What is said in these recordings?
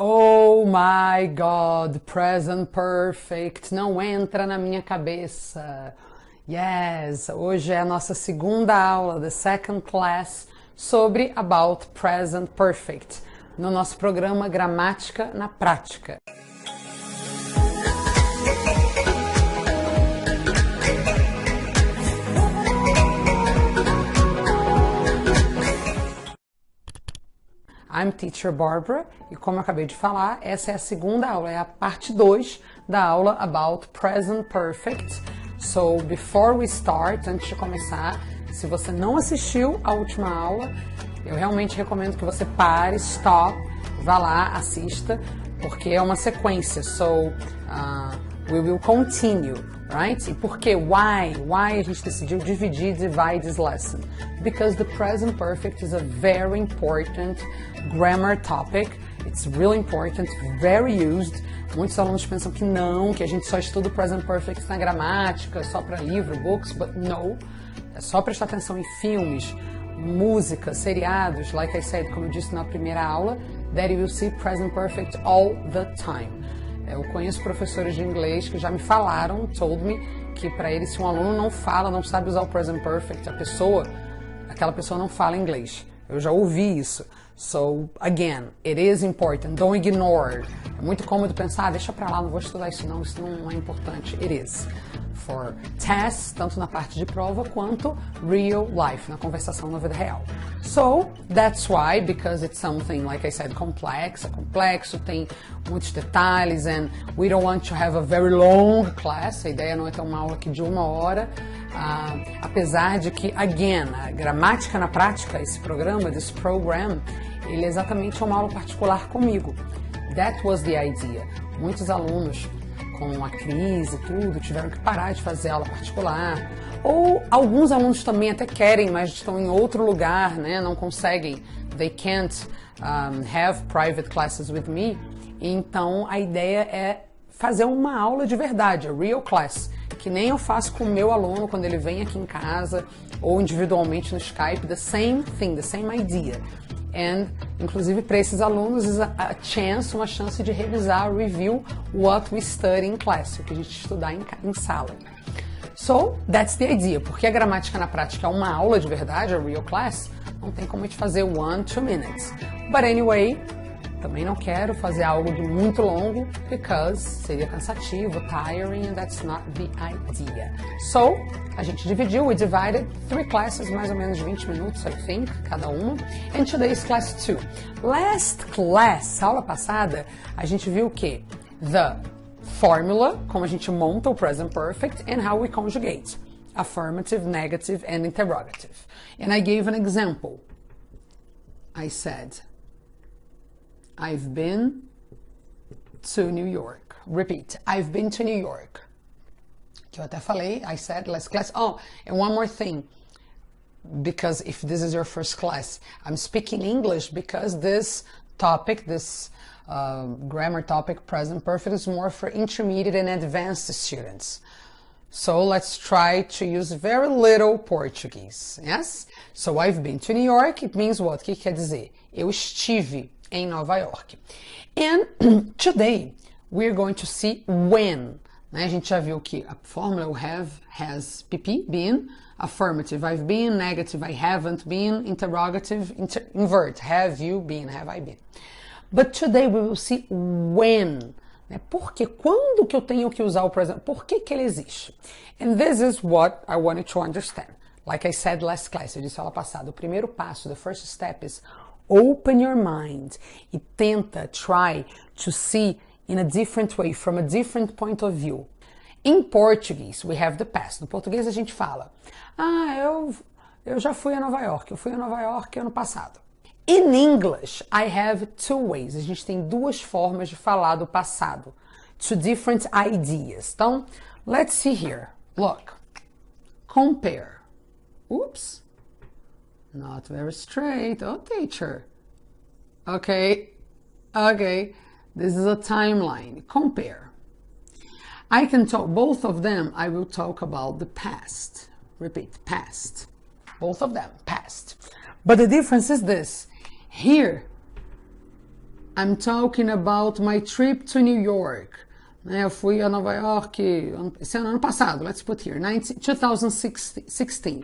Oh my God, present perfect, não entra na minha cabeça. Yes, hoje é a nossa segunda aula, the second class, sobre about present perfect, no nosso programa Gramática na Prática. I'm Teacher Barbara, e como eu acabei de falar, essa é a segunda aula, é a parte 2 da aula about present perfect. So, before we start, antes de começar, se você não assistiu a última aula, eu realmente recomendo que você pare, stop, vá lá, assista, porque é uma sequência. So, we will continue, right? E por que? Why? Why a gente decidiu divide this lesson? Because the present perfect is a very important grammar topic. It's really important, very used. Muitos alunos pensam que não, que a gente só estuda o present perfect na gramática, só para livro, books, but no. É só prestar atenção em filmes, música, seriados, like I said, como eu disse na primeira aula, that you will see present perfect all the time. Eu conheço professores de inglês que já me falaram, told me, que para eles se um aluno não fala, não sabe usar o present perfect, aquela pessoa não fala inglês. Eu já ouvi isso. So, again, it is important, don't ignore. É muito cômodo pensar, deixa pra lá, não vou estudar isso não é importante. It is. For tests, tanto na parte de prova quanto real life, na conversação na vida real. So, that's why, because it's something, like I said, complex, é complexo, tem muitos detalhes, and we don't want to have a very long class, a ideia não é ter uma aula aqui de 1 hora, apesar de que, again, a Gramática na Prática, esse programa, this program, ele é exatamente uma aula particular comigo. That was the idea. Muitos alunos, com a crise e tudo, tiveram que parar de fazer aula particular. Ou alguns alunos também até querem, mas estão em outro lugar, né? Não conseguem. They can't have private classes with me. Então, a ideia é fazer uma aula de verdade, a real class, que nem eu faço com o meu aluno quando ele vem aqui em casa ou individualmente no Skype, the same thing, the same idea. And, inclusive, para esses alunos, is uma chance de revisar, review what we study in class, o que a gente estudar em sala. So, that's the idea. Porque a gramática na prática é uma aula de verdade, a real class, não tem como a gente fazer 1, 2 minutes. But anyway, também não quero fazer algo de muito longo, because seria cansativo, tiring, and that's not the idea. So, a gente dividiu, we divided 3 classes, mais ou menos 20 minutos, I think, cada uma. And today's class 2. Last class, aula passada, a gente viu o quê? The formula, como a gente monta o present perfect, and how we conjugate. Affirmative, negative, and interrogative. And I gave an example. I said, I've been to New York. Repeat, I've been to New York. Que eu até falei, I said last class. Oh, and one more thing. Because if this is your first class, I'm speaking English because this topic, this grammar topic, present perfect, is more for intermediate and advanced students. So let's try to use very little Portuguese, yes? So I've been to New York, it means what? O que quer dizer? Eu estive em Nova York. And today we're going to see when. Né? A gente já viu que a fórmula eu have, has, PP, been, affirmative, I've been, negative, I haven't been, interrogative, invert, have you been, have I been. But today we will see when. Né? Porque quando que eu tenho que usar o present? Por que que ele existe? And this is what I want you to understand. Like I said last class, eu disse aula passada, o primeiro passo, the first step is open your mind e tenta, try to see in a different way, from a different point of view. In Portuguese, we have the past. No português a gente fala, eu já fui a Nova York, eu fui a Nova York ano passado. In English, I have 2 ways. A gente tem 2 formas de falar do passado. 2 different ideas. Então, let's see here. Look. Compare. Oops. Not very straight. Oh, teacher. Okay. This is a timeline. Compare. I can talk, both of them, I will talk about the past. Repeat, past. Both of them, past. But the difference is this. Here, I'm talking about my trip to New York. Né, eu fui a Nova York esse ano passado, let's put here, 2016.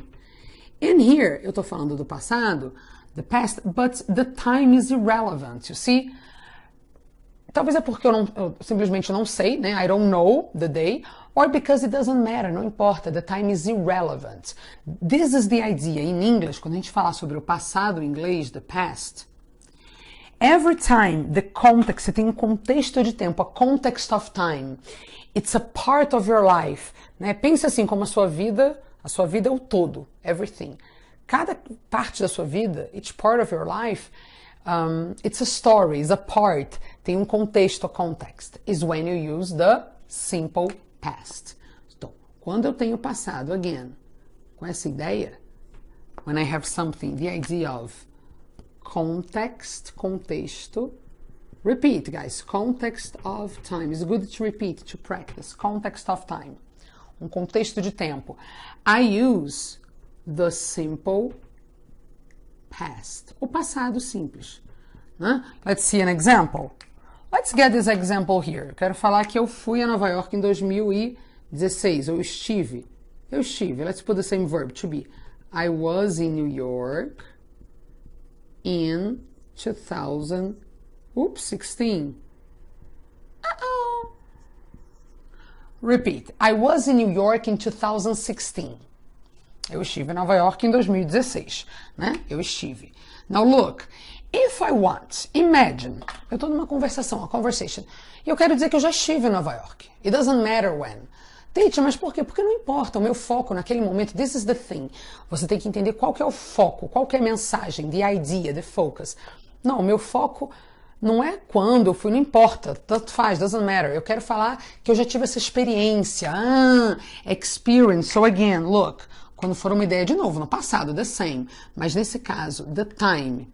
And here, eu tô falando do passado, the past, but the time is irrelevant, you see? Talvez é porque eu simplesmente não sei, né? I don't know the day, or because it doesn't matter, não importa, the time is irrelevant. This is the idea. In English, quando a gente fala sobre o passado em inglês, the past, every time the context, você tem um contexto de tempo, a context of time, it's a part of your life, né? Pense assim como a sua vida é o todo, everything. Cada parte da sua vida, each part of your life, it's a story, it's a part, tem um contexto, a context, is when you use the simple past. Então, quando eu tenho passado, again, com essa ideia, when I have something, the idea of context, contexto. Repeat, guys. Context of time. It's good to repeat, to practice. Context of time. Um contexto de tempo. I use the simple past. O passado simples. Né? Let's see an example. Let's get this example here. Quero falar que eu fui a Nova York em 2016. Eu estive. Let's put the same verb, to be. I was in New York in 2016. Uh-oh. Repeat. I was in New York in 2016. Eu estive em Nova York em 2016, né? Eu estive. Now look, if I want, imagine, eu estou numa conversação, a conversation, e eu quero dizer que eu já estive em Nova York. It doesn't matter when. Teacher, mas por quê? Porque não importa, o meu foco naquele momento, this is the thing. Você tem que entender qual que é o foco, qual que é a mensagem, the idea, the focus. Não, o meu foco não é quando eu fui, não importa, tanto faz, doesn't matter. Eu quero falar que eu já tive essa experiência, experience. So again, look, quando for uma ideia de novo, no passado, the same. Mas nesse caso, the time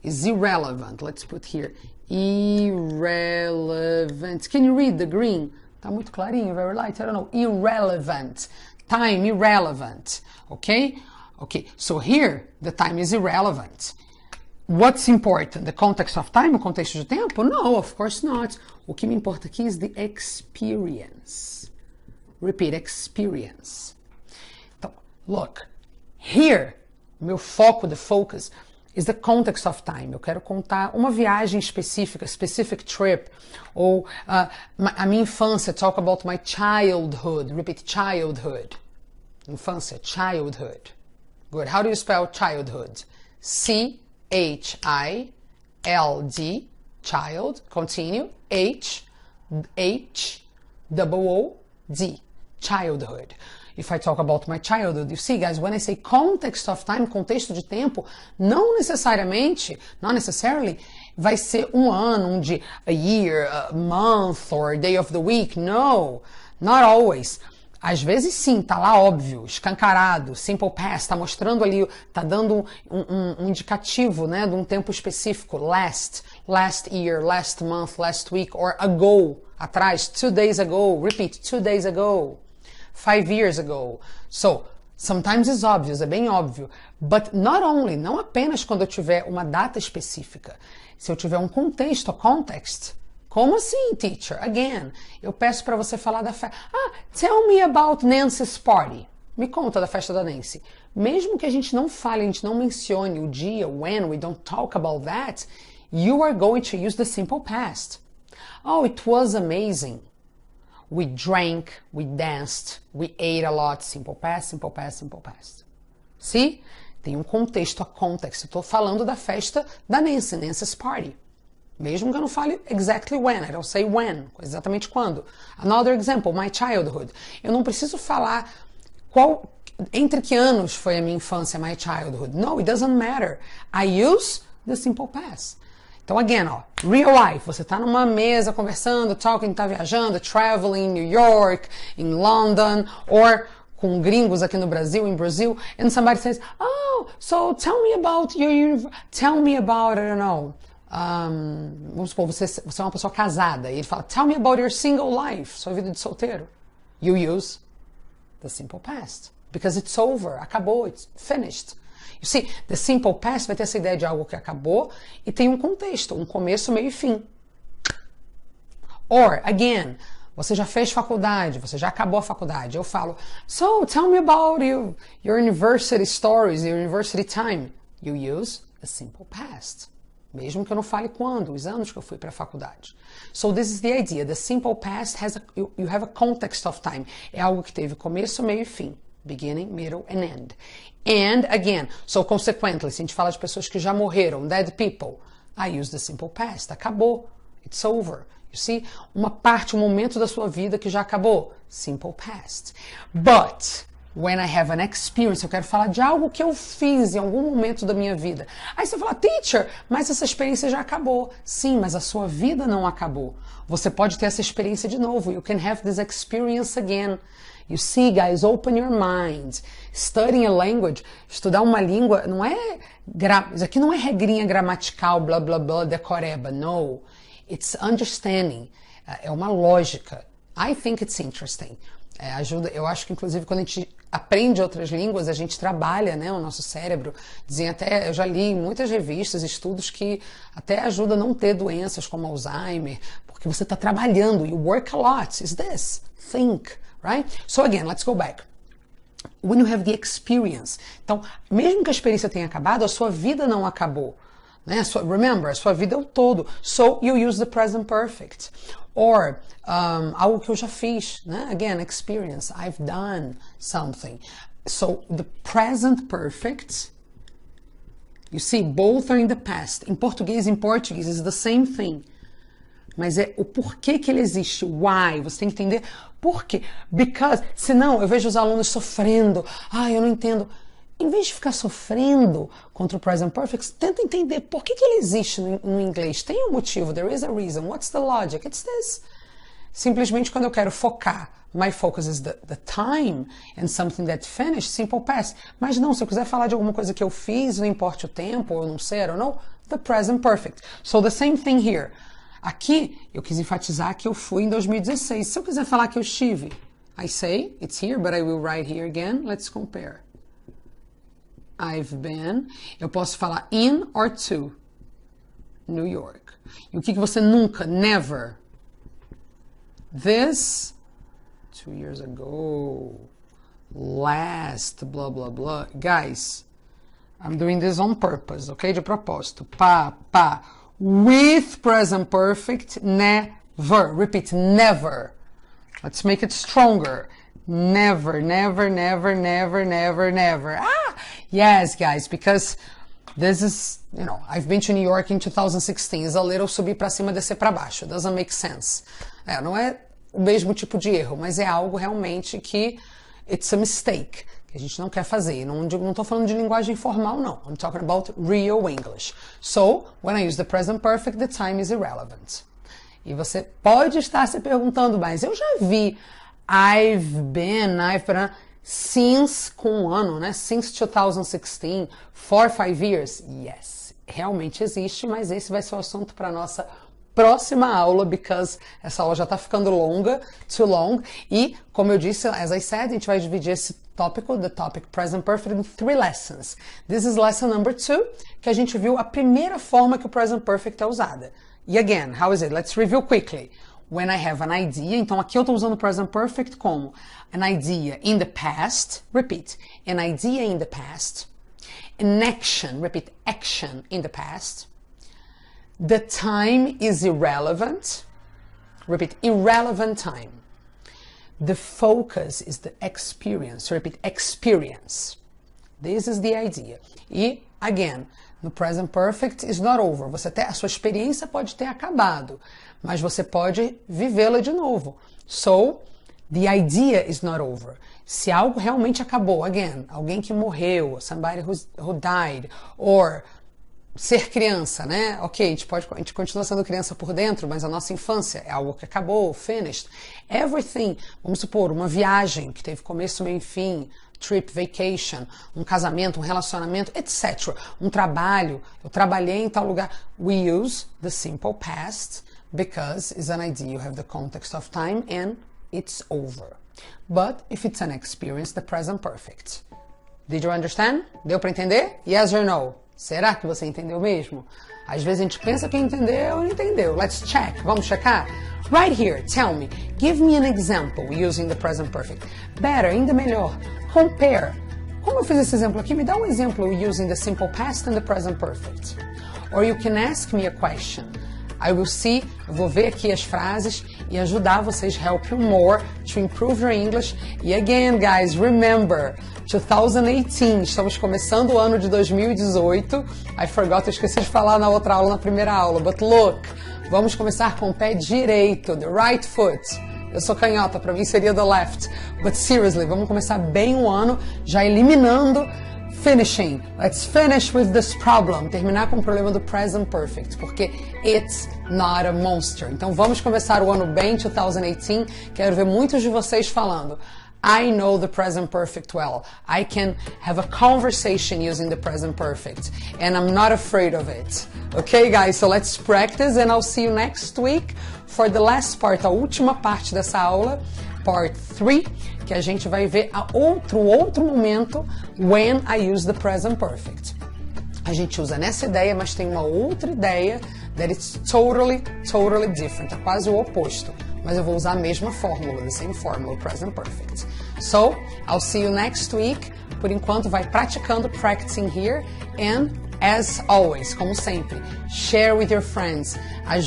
is irrelevant. Let's put here, irrelevant. Can you read the green? Tá muito clarinho, very light, I don't know. Irrelevant. Time, irrelevant. Okay? Okay, so here, the time is irrelevant. What's important? The context of time, o contexto de tempo? No, of course not. O que me importa aqui is the experience. Repeat, experience. Então, look, here, meu foco, the focus, is the context of time. Eu quero contar uma viagem específica, specific trip, ou a minha infância, talk about my childhood. Repeat, childhood. Infância, childhood. Good. How do you spell childhood? C-H-I-L-D, child, continue, H-O-O-D, childhood. If I talk about my childhood, you see, guys, when I say context of time, contexto de tempo, não necessariamente, not necessarily, vai ser um ano, um dia, a year, a month, or day of the week. No, not always. Às vezes sim, tá lá óbvio, escancarado, simple past, tá mostrando ali, tá dando um indicativo, né, de um tempo específico, last year, last month, last week, or ago, atrás, 2 days ago, repeat, 2 days ago. 5 years ago. So, sometimes it's obvious, é bem óbvio. But not only, não apenas quando eu tiver uma data específica. Se eu tiver um contexto, a context. Como assim, teacher? Again, eu peço para você falar da festa. Tell me about Nancy's party. Me conta da festa da Nancy. Mesmo que a gente não fale, a gente não mencione o dia, when, we don't talk about that, you are going to use the simple past. Oh, it was amazing. We drank, we danced, we ate a lot. Simple past, simple past, simple past. See? Tem um contexto, a context. Eu tô falando da festa da Nancy, Nancy's party. Mesmo que eu não fale exactly when, I don't say when, exatamente quando. Another example, my childhood. Eu não preciso falar entre que anos foi a minha infância, my childhood. No, it doesn't matter. I use the simple past. Então, again, ó, real life, você tá numa mesa conversando, talking, tá viajando, traveling in New York, in London, or com gringos aqui no Brasil, in Brazil, and somebody says, oh, so tell me about I don't know, vamos supor, você é uma pessoa casada, e ele fala, tell me about your single life, sua vida de solteiro. You use the simple past, because it's over, acabou, it's finished. You see, the simple past vai ter essa ideia de algo que acabou e tem um contexto, um começo, meio e fim. Or, again, você já fez faculdade, você já acabou a faculdade. Eu falo, so tell me about your university stories, your university time. You use the simple past. Mesmo que eu não fale quando, os anos que eu fui para a faculdade. So this is the idea. The simple past has you have a context of time. É algo que teve começo, meio e fim. Beginning, middle and end. And again, so consequently, se a gente fala de pessoas que já morreram, dead people, I use the simple past. Acabou. It's over. You see? Uma parte, um momento da sua vida que já acabou. Simple past. But when I have an experience, eu quero falar de algo que eu fiz em algum momento da minha vida. Aí você fala, teacher, mas essa experiência já acabou. Sim, mas a sua vida não acabou. Você pode ter essa experiência de novo. You can have this experience again. You see, guys, open your mind. Studying a language, estudar uma língua, não é... Isso aqui não é regrinha gramatical, blá, blá, blá, decoreba. No. It's understanding. É uma lógica. I think it's interesting. Ajuda, eu acho que, inclusive, quando a gente aprende outras línguas, a gente trabalha, né, o nosso cérebro. Dizem até, eu já li em muitas revistas, estudos que até ajuda a não ter doenças como Alzheimer, porque você está trabalhando. You work a lot. Is this? Think, right? So again, let's go back. When you have the experience. Então, mesmo que a experiência tenha acabado, a sua vida não acabou. Né? Remember, a sua vida é o todo. So, you use the present perfect. Or, algo que eu já fiz. Né? Again, experience. I've done something. So, the present perfect, you see, both are in the past. Em português e em português, is the same thing. Mas é o porquê que ele existe. Why? Você tem que entender por quê. Because, senão eu vejo os alunos sofrendo. Eu não entendo. Em vez de ficar sofrendo contra o present perfect, tenta entender por que ele existe no inglês. Tem um motivo. There is a reason. What's the logic? It's this. Simplesmente quando eu quero focar, my focus is the time and something that finished, simple past. Mas não, se eu quiser falar de alguma coisa que eu fiz, não importa o tempo, ou não ser, ou não, the present perfect. So the same thing here. Aqui, eu quis enfatizar que eu fui em 2016. Se eu quiser falar que eu estive, I say, it's here, but I will write here again. Let's compare. I've been. Eu posso falar in or to New York. E o que você nunca, never. This, 2 years ago. Last, blah, blah, blah. Guys, I'm doing this on purpose, ok? De propósito. Pá. With present perfect, never. Repeat, never. Let's make it stronger. Never, never, never, never, never, never. Yes, guys, because this is, I've been to New York in 2016. It's a little subir pra cima, descer pra baixo. Doesn't make sense. Não é o mesmo tipo de erro, mas é algo realmente que it's a mistake, que a gente não quer fazer. Não tô falando de linguagem formal, não. I'm talking about real English. So, when I use the present perfect, the time is irrelevant. E você pode estar se perguntando, mas eu já vi I've been, since, com um ano, né? Since 2016, for 5 years. Yes, realmente existe, mas esse vai ser o assunto para nossa próxima aula, because essa aula já está ficando longa, too long. E, como eu disse, as I said, a gente vai dividir esse tópico, the topic present perfect, in 3 lessons. This is lesson number 2, que a gente viu a primeira forma que o present perfect é usada. E again, how is it? Let's review quickly. When I have an idea, então aqui eu estou usando o present perfect como an idea in the past, repeat, an idea in the past, an action, repeat, action in the past, the time is irrelevant, repeat, irrelevant time, the focus is the experience, repeat, experience, this is the idea. E, again, no present perfect is not over. A sua experiência pode ter acabado, mas você pode vivê-la de novo. So, the idea is not over. Se algo realmente acabou, again, alguém que morreu, somebody who died, or ser criança, né? Ok, a gente continua sendo criança por dentro, mas a nossa infância é algo que acabou, finished. Everything, vamos supor, uma viagem que teve começo, meio e fim, trip, vacation, um casamento, um relacionamento, etc. Um trabalho, eu trabalhei em tal lugar. We use the simple past because it's an idea, you have the context of time and it's over. But if it's an experience, the present perfect. Did you understand? Deu para entender? Yes or no? Será que você entendeu mesmo? Às vezes a gente pensa que entendeu ou não entendeu. Let's check. Vamos checar? Right here, tell me. Give me an example using the present perfect. Better, ainda melhor. Compare. Como eu fiz esse exemplo aqui, me dá um exemplo using the simple past and the present perfect. Or you can ask me a question. I will see, eu vou ver aqui as frases e ajudar vocês, help you more to improve your English. E again, guys, remember, 2018, estamos começando o ano de 2018. I forgot, eu esqueci de falar na outra aula, na primeira aula, but look, vamos começar com o pé direito, the right foot. Eu sou canhota, para mim seria the left. But seriously, vamos começar bem o ano, já eliminando finishing. Let's finish with this problem. Terminar com o problema do present perfect, porque it's not a monster. Então vamos começar o ano bem, 2018. Quero ver muitos de vocês falando. I know the present perfect well. I can have a conversation using the present perfect. And I'm not afraid of it. Okay, guys? So let's practice and I'll see you next week for the last part, a última parte dessa aula. Part 3, que a gente vai ver outro momento when I use the present perfect. A gente usa nessa ideia, mas tem uma outra ideia that it's totally different. É quase o oposto. Mas eu vou usar a mesma fórmula, the same formula, present perfect. So, I'll see you next week. Por enquanto, vai praticando, practicing here. And, as always, como sempre, share with your friends.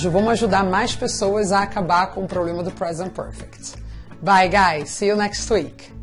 Vamos ajudar mais pessoas a acabar com o problema do present perfect. Bye, guys. See you next week.